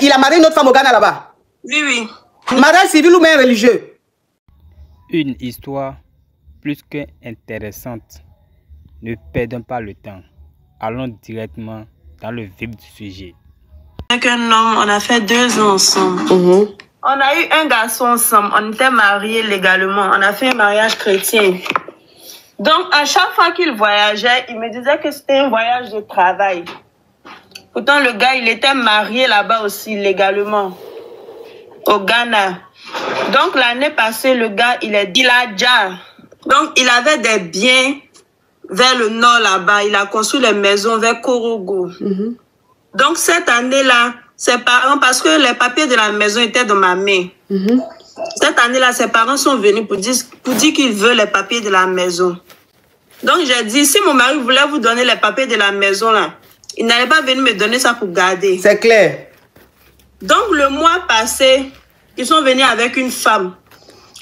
il a marié une autre femme au Ghana là-bas? Oui, oui. Mariage civil ou bien religieux? Une histoire plus qu'intéressante. Ne perdons pas le temps. Allons directement dans le vif du sujet. Avec un homme, on a fait 2 ans ensemble. On a eu un garçon ensemble. On était mariés légalement. On a fait un mariage chrétien. Donc, à chaque fois qu'il voyageait, il me disait que c'était un voyage de travail. Pourtant, le gars, il était marié là-bas aussi, légalement, au Ghana. Donc, l'année passée, le gars, il a déjà. Donc, il avait des biens vers le nord là-bas. Il a construit les maisons vers Korogo. Donc, cette année-là, ses parents, parce que les papiers de la maison étaient dans ma main. Cette année-là, ses parents sont venus pour dire qu'ils veulent les papiers de la maison. Donc, j'ai dit, si mon mari voulait vous donner les papiers de la maison, là, il n'allait pas venir me donner ça pour garder. C'est clair. Donc, le mois passé, ils sont venus avec une femme.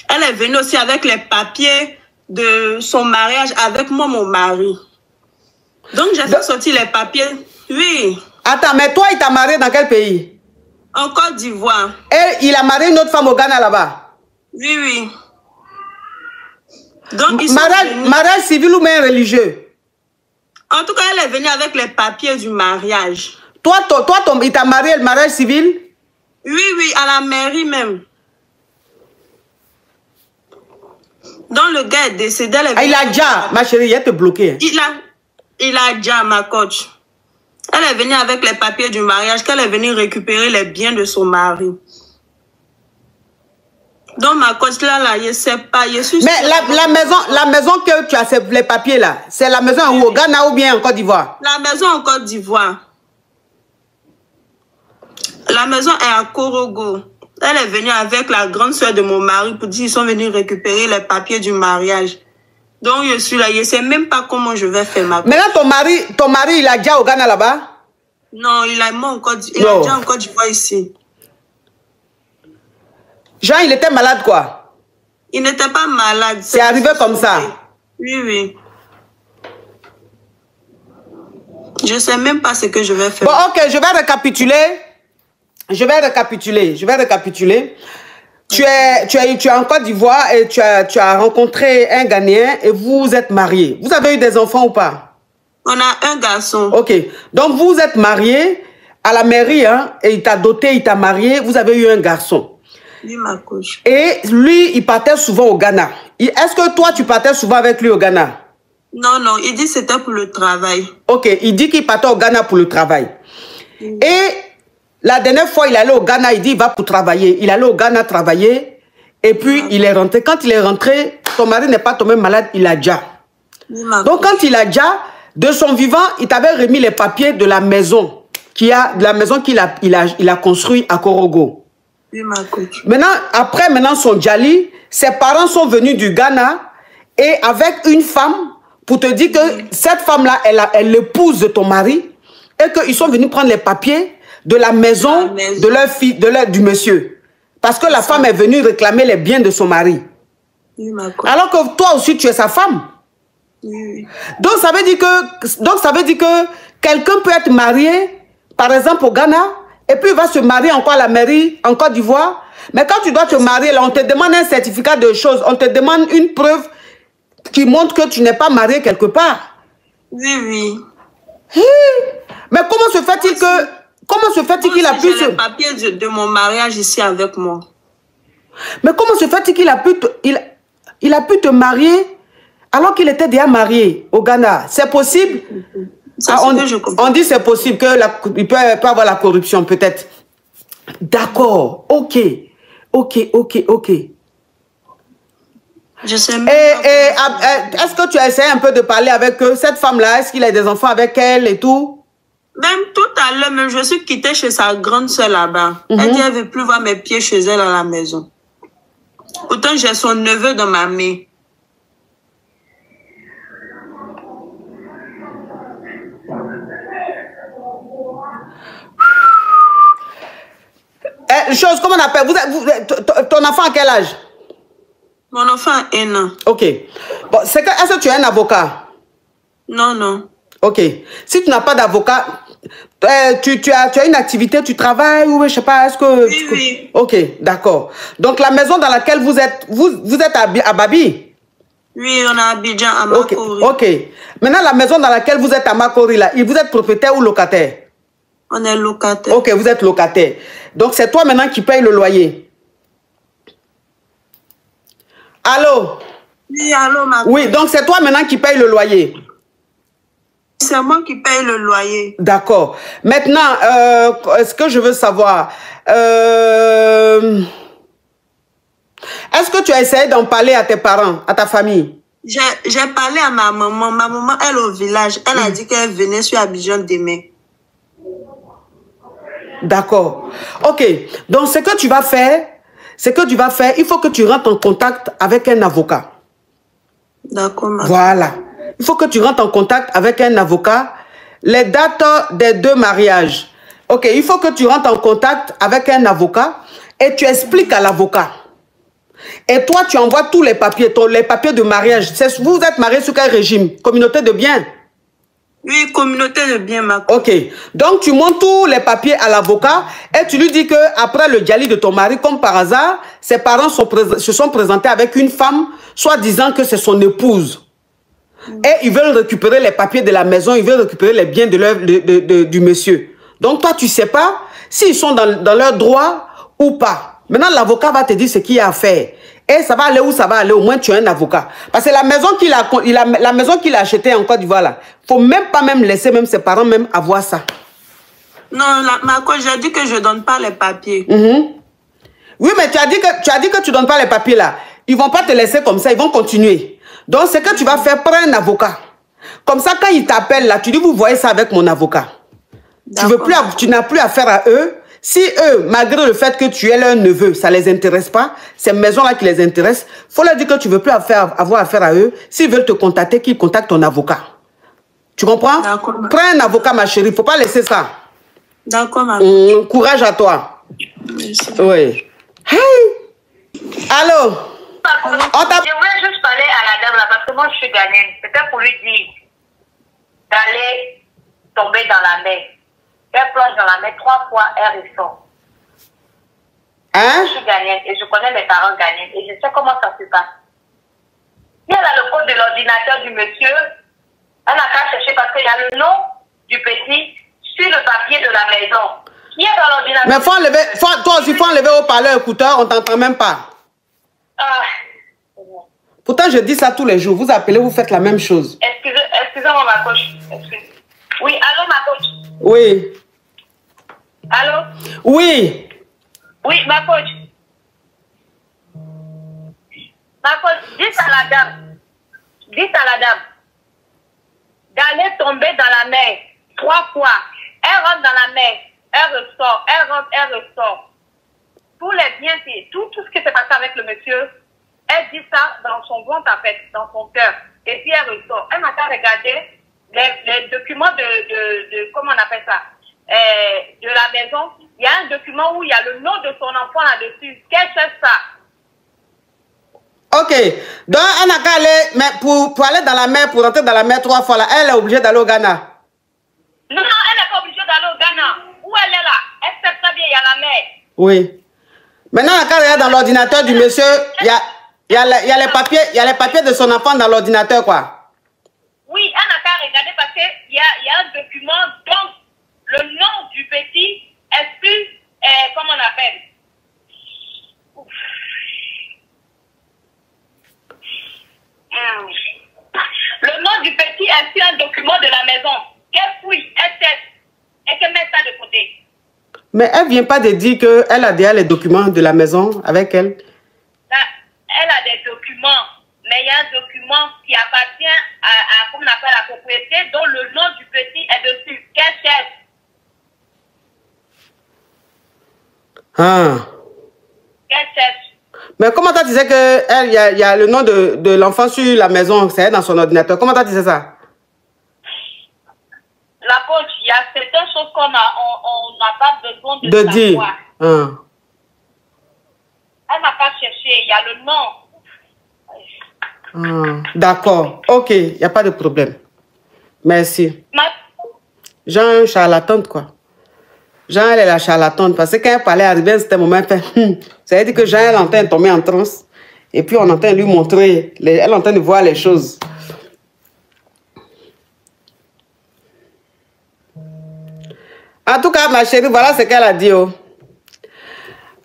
Elle est venue aussi avec les papiers de son mariage avec moi, mon mari. Donc, j'ai fait sortir les papiers. Oui. Attends, mais toi, il t'a marié dans quel pays? En Côte d'Ivoire. Et il a marié une autre femme au Ghana là-bas? Oui, oui. Donc, mariage civil ou bien religieux? En tout cas, elle est venue avec les papiers du mariage. Toi, il t'a marié le mariage civil? Oui, oui, à la mairie même. Donc, le gars est décédé. Il a déjà, ma chérie, il a te bloqué. Il a déjà, ma coach. Elle est venue avec les papiers du mariage, qu'elle est venue récupérer les biens de son mari. Donc, ma coach, là, je ne sais pas. Je suis mais la maison que tu as, les papiers là, c'est la maison où, au Ghana ou bien en Côte d'Ivoire? La maison en Côte d'Ivoire. La maison est à Korogo. Elle est venue avec la grande soeur de mon mari pour dire qu'ils sont venus récupérer les papiers du mariage. Donc, je suis là. Je ne sais même pas comment je vais faire ma coach. Maintenant, ton mari, il a déjà au Ghana là-bas? Non, il a déjà en Côte d'Ivoire ici. Jean, il était malade quoi? Il n'était pas malade. C'est arrivé comme ça? Oui, oui. Je ne sais même pas ce que je vais faire. Bon, ok, je vais récapituler. Tu es en Côte d'Ivoire et tu as rencontré un Ghanéen et vous êtes mariés. Vous avez eu des enfants ou pas? On a un garçon. Ok. Donc, vous êtes mariés à la mairie, hein, et il t'a doté, il t'a marié. Vous avez eu un garçon. Oui, ma coach. Et lui, il partait souvent au Ghana. Est-ce que toi, tu partais souvent avec lui au Ghana? Non, non. Il dit que c'était pour le travail. Ok. Il dit qu'il partait au Ghana pour le travail. Et la dernière fois, il allait au Ghana, il dit il va pour travailler. Il allait au Ghana travailler. Et puis, il est rentré. Quand il est rentré, ton mari n'est pas tombé malade, il a déjà. Oui, donc, quand il a déjà, de son vivant, il t'avait remis les papiers de la maison qu'il a construit à Korogo. Oui, ma coach. Maintenant, son Djali, ses parents sont venus du Ghana et avec une femme pour te dire que cette femme-là, elle l'épouse de ton mari et qu'ils sont venus prendre les papiers de la maison, de leur fille, du monsieur. Parce que la femme est venue réclamer les biens de son mari. Oui, ma coach. Alors que toi aussi, tu es sa femme. Oui. Donc, ça veut dire que quelqu'un peut être marié, par exemple, au Ghana, et puis il va se marier encore à la mairie, en Côte d'Ivoire. Mais quand tu dois te marier, là, on te demande un certificat de choses. On te demande une preuve qui montre que tu n'es pas marié quelque part. Oui, oui. Mais comment se fait-il que... Comment se fait-il qu'il a pu... J'ai les papiers de mon mariage ici avec moi. Mais comment se fait-il qu'il a pu... Il a pu te marier alors qu'il était déjà marié au Ghana? C'est possible? On dit c'est possible qu'il peut avoir la corruption, peut-être. D'accord, ok. Je sais même est-ce que tu as essayé un peu de parler avec eux? Cette femme-là, est-ce qu'il a des enfants avec elle et tout? Même tout à l'heure, même je suis quittée chez sa grande soeur là-bas. Elle dit qu'elle ne veut plus voir mes pieds chez elle à la maison. Pourtant, j'ai son neveu dans ma main. Comment on appelle? Ton enfant à quel âge? Mon enfant a 1 an. Ok. Bon, est-ce que tu es un avocat? Non, non. Ok. Si tu n'as pas d'avocat, Tu as une activité, tu travailles ou je sais pas, est-ce que... Oui, oui. Ok, d'accord. Donc la maison dans laquelle vous êtes à Babi? Oui, on est à Abidjan, à Makori. Ok. Maintenant, la maison dans laquelle vous êtes à Makori, là, vous êtes propriétaire ou locataire? On est locataire. Ok, vous êtes locataire. Donc c'est toi maintenant qui paye le loyer. Allô? Oui, allô, ma... Oui, donc c'est toi maintenant qui paye le loyer. C'est moi qui paye le loyer. D'accord. Maintenant, ce que je veux savoir, est-ce que tu as essayé d'en parler à tes parents, à ta famille? J'ai parlé à ma maman. Ma maman, elle au village, elle a dit qu'elle venait sur Abidjan demain. D'accord. Ok. Donc, ce que tu vas faire, il faut que tu rentres en contact avec un avocat. D'accord, ma... Voilà. Il faut que tu rentres en contact avec un avocat. Les dates des 2 mariages. Ok, il faut que tu rentres en contact avec un avocat et tu expliques à l'avocat. Et toi, tu envoies tous les papiers, les papiers de mariage. Vous êtes mariés sous quel régime? Communauté de biens? Oui, communauté de biens, ma... Ok. Donc, tu montres tous les papiers à l'avocat et tu lui dis que après le dialyse de ton mari, comme par hasard, ses parents se sont présentés avec une femme, soit disant que c'est son épouse. Et ils veulent récupérer les papiers de la maison, ils veulent récupérer les biens du monsieur. Donc toi, tu ne sais pas s'ils sont dans leur droit ou pas. Maintenant, l'avocat va te dire ce qu'il y a à faire. Et ça va aller où ça va aller, au moins tu as un avocat. Parce que la maison qu'il a achetée en Côte d'Ivoire, là, il ne faut même pas laisser même ses parents même avoir ça. Non, ma coach, j'ai dit que je ne donne pas les papiers. Oui, mais tu as dit que tu ne donnes pas les papiers là. Ils ne vont pas te laisser comme ça, ils vont continuer. Donc, ce que tu vas faire, prends un avocat. Comme ça, quand ils t'appellent là, tu dis, vous voyez ça avec mon avocat. Tu n'as plus affaire à eux. Si eux, malgré le fait que tu es leur neveu, ça ne les intéresse pas, ces maisons-là qui les intéressent, il faut leur dire que tu ne veux plus avoir affaire à eux. S'ils veulent te contacter, qu'ils contactent ton avocat. Tu comprends? Prends un avocat, ma chérie. Il ne faut pas laisser ça. D'accord, ma... Courage à toi. Merci. Oui. Hey! Allô? Je voulais juste parler à la dame là parce que moi je suis ghanéenne. C'était pour lui dire d'aller tomber dans la mer. Elle plonge dans la mer 3 fois, elle ressort. Hein? Je suis ghanéenne et je connais mes parents ghanéens et je sais comment ça se passe. Si elle a le code de l'ordinateur du monsieur, elle n'a qu'à chercher parce qu'il y a le nom du petit sur le papier de la maison. Qui est dans l'ordinateur? Mais toi aussi, il faut enlever au parleur écouteur, on ne t'entend même pas. Pourtant, je dis ça tous les jours. Vous appelez, vous faites la même chose. Excusez-moi, ma coach. Oui, allô, ma coach. Oui. Allô? Oui. Oui, ma coach. Ma coach, dites à la dame d'aller tomber dans la mer 3 fois. Elle rentre dans la mer, elle ressort, elle rentre, elle ressort. Tous les biens, tout ce qui s'est passé avec le monsieur, elle dit ça dans son ventre, en fait, dans son cœur. Et puis elle ressort. Elle n'a qu'à regarder les documents de comment on appelle ça, de la maison. Il y a un document où il y a le nom de son enfant là-dessus. Qu'elle cherche ça. Ok. Donc, elle n'a qu'à aller, mais pour aller dans la mer, pour rentrer dans la mer 3 fois, là, elle est obligée d'aller au Ghana. Non, elle n'est pas obligée d'aller au Ghana. Où elle est là? Elle sait très bien, il y a la mer. Oui. Maintenant, elle n'a qu'à regarder dans l'ordinateur du monsieur, il y a les papiers de son enfant dans l'ordinateur, quoi. Oui, elle n'a qu'à regarder parce qu'il y a un document dont le nom du petit est sur, comment on appelle? Ouf. Le nom du petit est sur un document de la maison. Qu'elle fouille, elle teste et qu'elle met ça de côté. Mais elle ne vient pas de dire qu'elle a déjà les documents de la maison avec elle. Là, elle a des documents, mais il y a un document qui appartient à comment on appelle, la propriété, dont le nom du petit est dessus. Qu'elle cherche? Ah. Qu'elle cherche? Mais comment tu disais qu'il y a le nom de l'enfant sur la maison, c'est dans son ordinateur? Comment tu disais ça? La coach, il y a certaines choses qu'on n'a pas besoin de dire. Ah. Elle n'a pas cherché, il y a le nom. Ah. D'accord, ok, il n'y a pas de problème. Merci. Jean, charlatante, quoi. Jean, elle est la charlatante. Parce que quand elle parlait, arrivé à ce moment, elle fait... Ça veut dire que Jean, elle entend tomber en transe. Et puis, on entend lui montrer... Elle entend de voir les choses. En tout cas, ma chérie, voilà ce qu'elle a dit. Oh.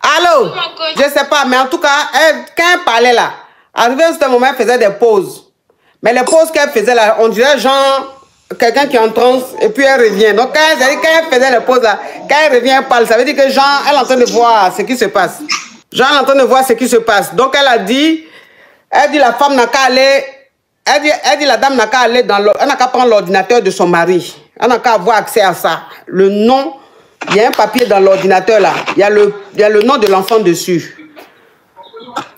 Allô? Je ne sais pas, mais en tout cas, quand elle parlait là, arrivé à ce moment, elle faisait des pauses. Mais les pauses qu'elle faisait là, on dirait genre... Quelqu'un qui est en transe et puis elle revient. Donc quand elle faisait les pauses là, quand elle revient, elle parle. Ça veut dire que Jean, elle est en train de voir ce qui se passe. Jean est en train de voir ce qui se passe. Donc elle dit la femme n'a qu'à aller, elle dit la dame n'a qu'à aller dans elle n'a qu'à prendre l'ordinateur de son mari. Elle n'a qu'à avoir accès à ça. Le nom, il y a un papier dans l'ordinateur là. Il y a le nom de l'enfant dessus.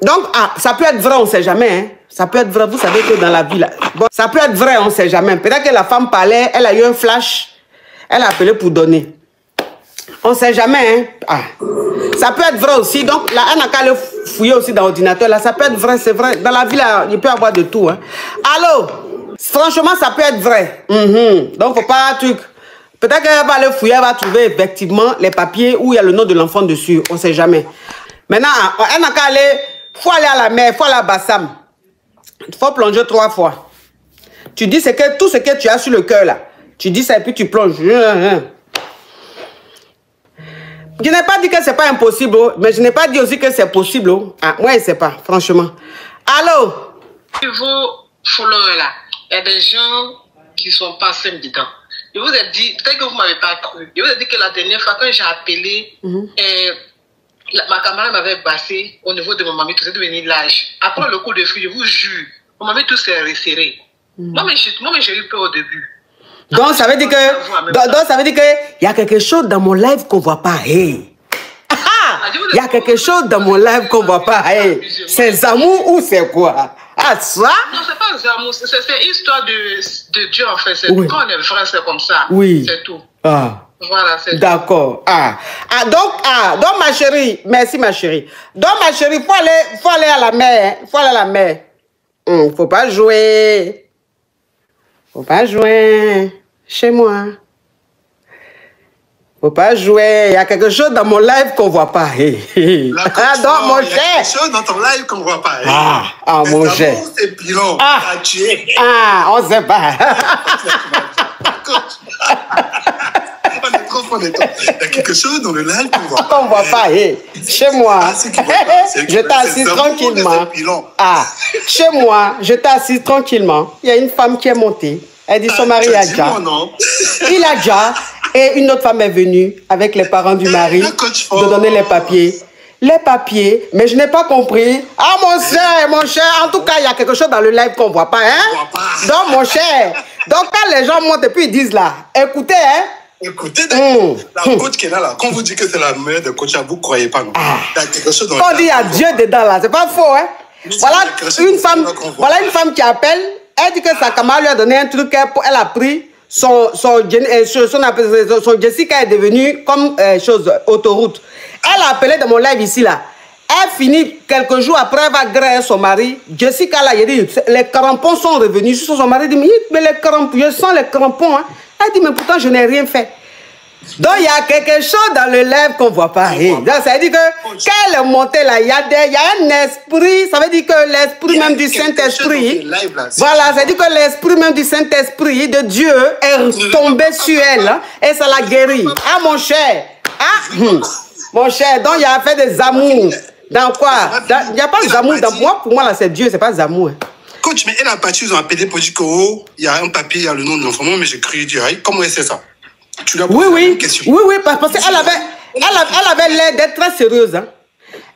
Donc, ça peut être vrai, on ne sait jamais. Hein. Ça peut être vrai, vous savez que dans la vie, là, bon, ça peut être vrai, on ne sait jamais. Peut-être que la femme parlait, elle a eu un flash, elle a appelé pour donner. On ne sait jamais. Hein. Ça peut être vrai aussi. Donc, là, elle n'a qu'à le fouiller aussi dans l'ordinateur. Là, ça peut être vrai, c'est vrai. Dans la vie, là, il peut y avoir de tout. Hein. Allô? Franchement, ça peut être vrai. Donc, il ne faut pas un truc. Peut-être qu'elle va le fouiller, elle va trouver effectivement les papiers où il y a le nom de l'enfant dessus. On ne sait jamais. Maintenant, elle n'a qu'à aller. Il faut aller à la mer, il faut aller à Bassam. Il faut plonger 3 fois. Tu dis tout ce que tu as sur le cœur là. Tu dis ça et puis tu plonges. Je n'ai pas dit que ce n'est pas impossible, mais je n'ai pas dit aussi que c'est possible. Moi, je ne sais pas, franchement. Allô? Vos followers là, il y a des gens qui ne sont pas simples dedans. Je vous ai dit, peut-être que vous ne m'avez pas cru. Je vous ai dit que la dernière fois, quand j'ai appelé, ma camarade m'avait bassé au niveau de mon mamie, tout ça devenu l'âge. Après le coup de feu, je vous jure, mon mamie tout s'est resserré. Moi, j'ai eu peur au début. Donc, ça veut dire que, il y a quelque chose dans mon live qu'on ne voit pas. Hey. Il y a quelque chose dans mon live qu'on ne voit pas. Hey. C'est Zamou ou c'est quoi? Ah, ça? Non, c'est pas Zamou. C'est une histoire de Dieu, en fait. Oui. Quand on est vrai, c'est comme ça. Oui. C'est tout. Voilà, c'est d'accord. Donc ma chérie, merci ma chérie. Donc ma chérie, faut aller à la mer. Faut aller à la mer. Faut pas jouer. Faut pas jouer chez moi. Faut pas jouer. Il y a quelque chose dans mon live qu'on voit pas. Donc mon cher. Il y a quelque chose dans ton live qu'on voit pas. Mon cher. C'est pilon. On sait pas. Il y a quelque chose dans le live qu'on voit pas. On voit pas. Chez moi, je t'assise tranquillement. Chez moi, je t'assise tranquillement. Il y a une femme qui est montée. Elle dit son mari a déjà. Il a déjà. Et une autre femme est venue avec les parents du mari de donner les papiers. Les papiers, mais je n'ai pas compris. Mon cher, en tout cas, il y a quelque chose dans le live qu'on ne voit pas. Hein? Donc, mon cher, donc quand les gens montent et puis ils disent là, écoutez, hein? Écoutez, la coach qui est là, quand vous dites que c'est la meilleure des coachs, vous ne croyez pas, non? Il y a quelque chose dans le live. On dit il y a Dieu dedans là, c'est pas faux, hein? Voilà une femme qui appelle, elle dit que sa camarade lui a donné un truc, elle a pris. Son Jessica est devenue comme autoroute. Elle a appelé dans mon live ici là. Elle finit quelques jours après, elle va griller son mari. Jessica là, il dit, les crampons sont revenus. Sur son mari dit, mais les crampons, je sens les crampons. Hein. Elle dit, mais pourtant je n'ai rien fait. Donc il y a quelque chose dans le live qu'on ne voit pas. Donc ça veut dire que quand elle est montée là, il y a un esprit, ça veut dire que l'esprit même du Saint-Esprit, voilà, ça veut dire que l'esprit même du Saint-Esprit de Dieu est tombé sur elle hein, et ça l'a guérie. Ah mon cher, mon cher, donc il y a fait des amours. Dans quoi? Il n'y a pas d'amour dans moi, pour moi là c'est Dieu, c'est pas d'amour. Hein. Coach, mais elle a parti, ils ont appelé pour dire qu'il y a un papier, il y a le nom de l'enfant, mais j'ai cru dire, comment elle sait ça? Tu l'as posé une question. Oui, parce qu'elle avait l'air d'être très sérieuse. Hein.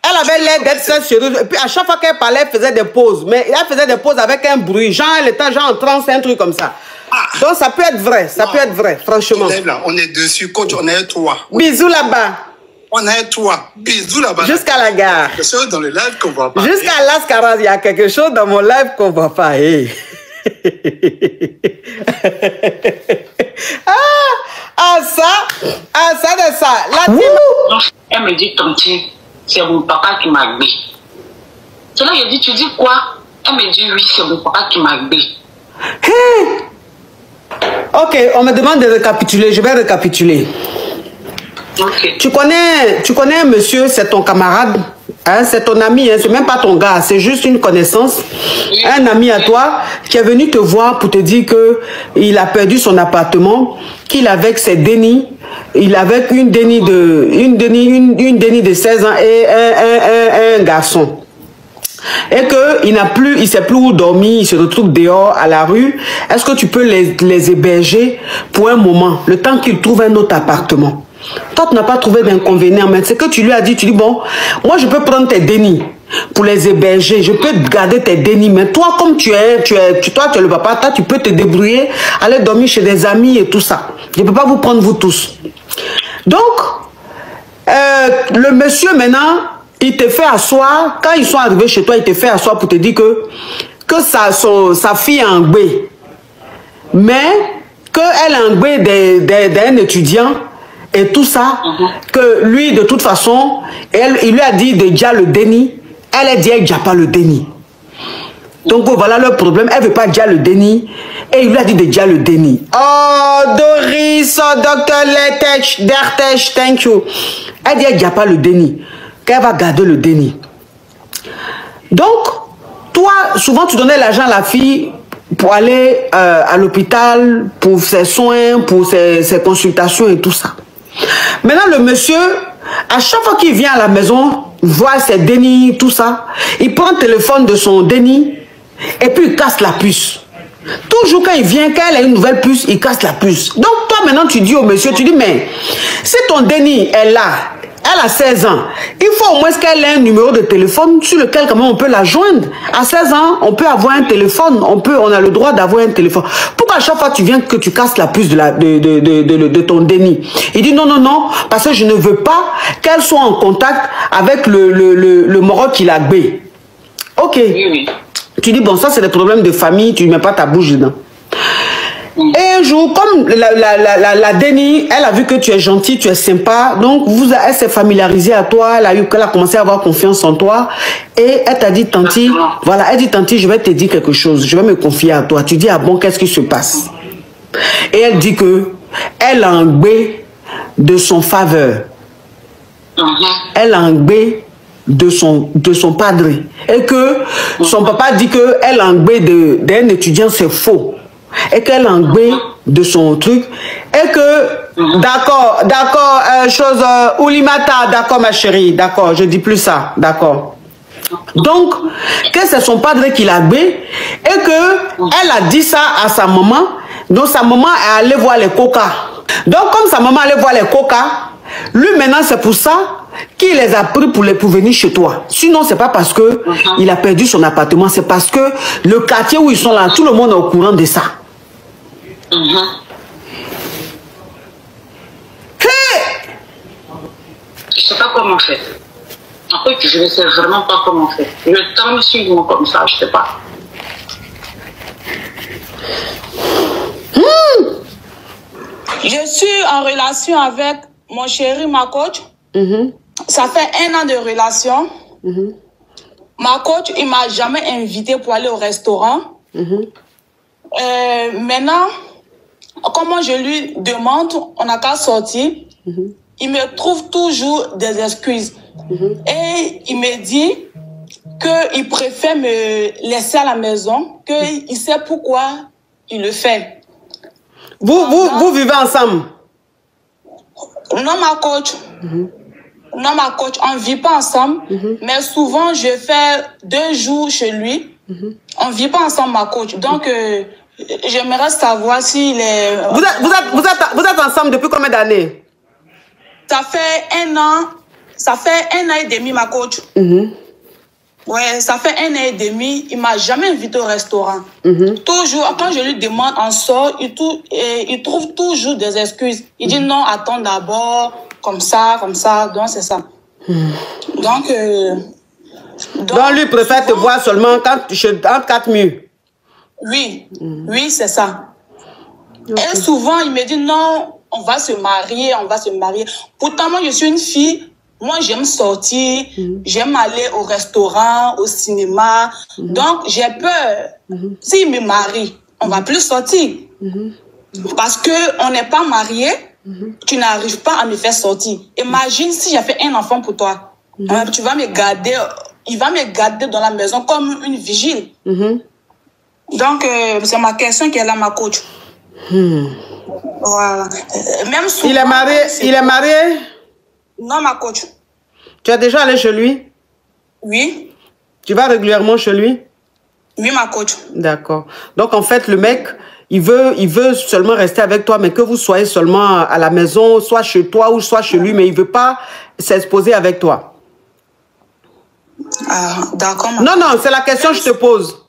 Elle avait l'air d'être très sérieuse. Et puis à chaque fois qu'elle parlait, elle faisait des pauses. Mais elle faisait des pauses avec un bruit. Genre, elle était genre en transe, un truc comme ça. Donc ça peut être vrai, ça peut être vrai, franchement. Là, on est dessus, coach, on est toi. Bisous là-bas. On est toi. Bisous là-bas. Jusqu'à la gare. Quelque chose dans le live qu'on voit pas. Jusqu'à l'Ascaraz, il y a quelque chose dans mon live qu'on voit pas. Ça de ça. Elle me dit, tonti, c'est mon papa qui m'a gbé. C'est là, je dis, tu dis quoi? Elle me dit, oui, c'est mon papa qui m'a gbé. Ok, on me demande de récapituler. Je vais récapituler. Okay. Tu connais un monsieur, c'est ton camarade, hein, c'est ton ami, hein, c'est même pas ton gars, c'est juste une connaissance. Oui. Un ami à toi qui est venu te voir pour te dire que il a perdu son appartement, qu'il avec ses dénis, il avait une déni de 16 ans et un garçon. Et qu'il n'a plus, il ne sait plus où dormir, il se retrouve dehors à la rue. Est-ce que tu peux les héberger pour un moment, le temps qu'il trouve un autre appartement? Toi, tu n'as pas trouvé d'inconvénient, mais c'est que tu lui as dit, tu dis, bon, moi je peux prendre tes dénis pour les héberger, je peux garder tes dénis, mais toi, comme tu es le papa, toi, tu peux te débrouiller, aller dormir chez des amis et tout ça. Je ne peux pas vous prendre vous tous. Donc, le monsieur maintenant, il te fait asseoir, quand ils sont arrivés chez toi, il te fait asseoir pour te dire que sa fille est en gbé, mais qu'elle est en gbé d'un étudiant et tout ça, que lui, de toute façon, il lui a dit déjà le déni, elle a dit elle n'a pas le déni. Donc voilà le problème, elle ne veut pas déjà le déni, et il lui a dit déjà le déni. Oh, Doris, oh, Dr. Dertech, thank you. Elle dit elle n'a pas le déni, qu'elle va garder le déni. Donc, toi, souvent tu donnais l'argent à la fille pour aller à l'hôpital, pour ses soins, pour ses consultations et tout ça. Maintenant, le monsieur, à chaque fois qu'il vient à la maison, voit ses dénis, tout ça, il prend le téléphone de son déni et puis il casse la puce. Toujours quand il vient, quand elle a une nouvelle puce, il casse la puce. Donc toi maintenant tu dis au monsieur, tu dis mais si ton déni est là, elle a 16 ans, il faut au moins qu'elle ait un numéro de téléphone sur lequel quand même on peut la joindre. À 16 ans, on peut avoir un téléphone, on a le droit d'avoir un téléphone. Pourquoi à chaque fois tu viens que tu casses la puce de ton déni? Il dit non, non, non, parce que je ne veux pas qu'elle soit en contact avec le moro qui l'a gbé. Ok. Oui, oui. Tu dis bon, ça c'est des problèmes de famille, tu ne mets pas ta bouche dedans. Et un jour, comme la déni, elle a vu que tu es gentil, tu es sympa, donc elle s'est familiarisée à toi, elle a commencé à avoir confiance en toi, et elle t'a dit, tanti, voilà, elle dit, tanti, je vais te dire quelque chose, je vais me confier à toi. Tu dis, ah bon, qu'est-ce qui se passe? Et elle dit que elle a un gbé de son faveur. Elle a un gbé de son padre. Et que son papa dit que elle a un gbé d'un étudiant, c'est faux. Et qu'elle a un gbé de son truc. Et que, d'accord, Oulimata, d'accord ma chérie, d'accord, je dis plus ça, d'accord. Donc, que c'est son padre qui l'a gbé et que elle a dit ça à sa maman. Donc sa maman est allée voir les coca. Donc comme sa maman allait voir les coca, lui maintenant c'est pour ça qu'il les a pris pour venir chez toi. Sinon c'est pas parce que il a perdu son appartement, c'est parce que le quartier où ils sont là, tout le monde est au courant de ça. Je sais pas comment faire. En fait, je ne sais vraiment pas comment faire. Le temps me suit comme ça, je sais pas. Je suis en relation avec mon chéri, ma coach. Ça fait 1 an de relation. Ma coach, il m'a jamais invité pour aller au restaurant. Maintenant, comment je lui demande, on n'a qu'à sortir. Il me trouve toujours des excuses. Et il me dit qu'il préfère me laisser à la maison, qu'il sait pourquoi il le fait. Vous vivez ensemble? Non, ma coach. Non, ma coach, on ne vit pas ensemble. Mais souvent, je fais 2 jours chez lui. On ne vit pas ensemble, ma coach. Donc, j'aimerais savoir s'il est... Vous êtes ensemble depuis combien d'années? Ça fait 1 an. Ça fait 1 an et demi, ma coach. Ouais, ça fait 1 an et demi. Il ne m'a jamais invité au restaurant. Toujours, quand je lui demande, on sort, il trouve toujours des excuses. Il dit non, attends d'abord, comme ça. Donc, c'est ça. Donc, lui préfère te voir seulement entre 4 murs. Oui, oui, c'est ça. Et souvent, il me dit non, on va se marier. Pourtant, moi, je suis une fille. Moi, j'aime sortir, j'aime aller au restaurant, au cinéma. Donc, j'ai peur. S'il me marie, on ne va plus sortir. Parce qu'on n'est pas mariés, tu n'arrives pas à me faire sortir. Imagine si j'ai fait un enfant pour toi. Tu vas me garder, il va me garder dans la maison comme une vigile. Donc, c'est ma question qui est là, ma coach. Voilà. Même souvent, il est marié? Non, ma coach. Tu es déjà allé chez lui? Oui. Tu vas régulièrement chez lui? Oui, ma coach. D'accord. Donc, en fait, le mec, il veut seulement rester avec toi, mais que vous soyez seulement à la maison, soit chez toi ou soit chez lui, mais il ne veut pas s'exposer avec toi. Ah, d'accord. Non, non, c'est la question que je te pose.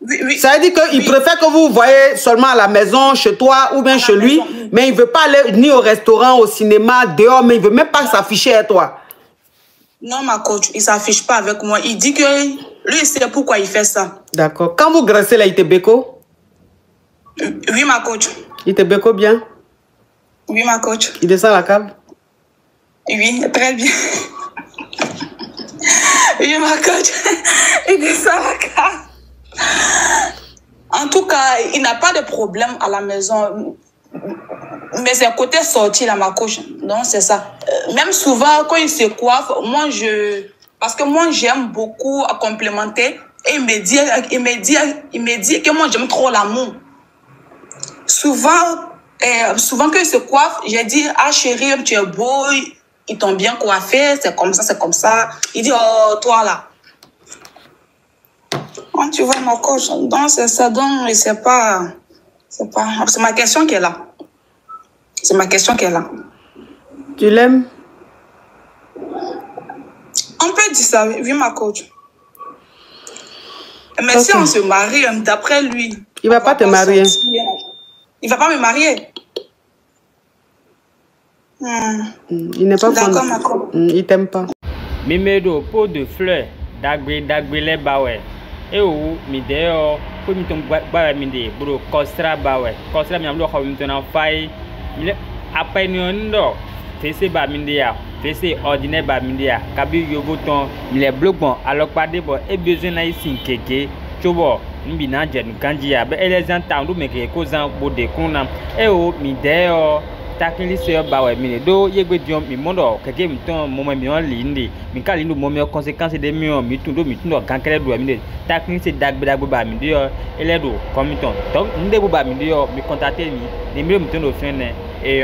Oui. Ça veut dire qu'il préfère que vous voyez seulement à la maison, chez toi ou bien chez lui, mais il ne veut pas aller ni au restaurant, au cinéma, dehors, mais il ne veut même pas s'afficher avec toi. Non, ma coach, il ne s'affiche pas avec moi. Il dit que lui, il sait pourquoi il fait ça. D'accord. Quand vous graissez là, il te béco? Oui, ma coach. Il te béco bien? Oui, ma coach. Il descend la cave? Oui, très bien. Oui, ma coach. Il descend la cave. En tout cas, il n'a pas de problème à la maison. Mais c'est côté sorti, là, ma coach. Donc, c'est ça. Même souvent, quand il se coiffe, parce que moi, j'aime beaucoup à complémenter. Et il me dit que moi, j'aime trop l'amour. Souvent quand il se coiffe, j'ai dit, ah chérie, tu es beau, ils t'ont bien coiffé, c'est comme ça, c'est comme ça. Il dit, oh, toi là. Quand tu vois ma coach, donc c'est ça, donc c'est ma question qui est là. C'est ma question qui est là. Tu l'aimes? On peut dire ça, oui, ma coach. Mais si on se marie, d'après lui... Il ne va pas te marier. Il ne va pas me marier. Il n'est pas d'accord, ma coach. Il t'aime pas. Mimedo, pot de fleurs, dagbe les bawe. Et où, mideo, pour mi ton bawe minde, bro, kostra bawe. Kostra mi amlo xawim ton fay. Il après non, fesse ba minde ya, fesse ordinaire ba minde ya. Kabi yogo ton, il est bloc bon, alors pas de bon, et besoin na ici keke, chobo. Mbina jen kanjia be elezen tandu meke ko zan bode kunam e o mi de o takili se bawe mi do yegbe diom mi mondo keke mi ton momo mi on lindi mi ka lindu momo conséquence de mi on mi tundo kankere do mi de takili se dagbe ba mi de o ele do comme ton donc ndé bo ba mi de o mi contacter mi numéro mi ton do fin e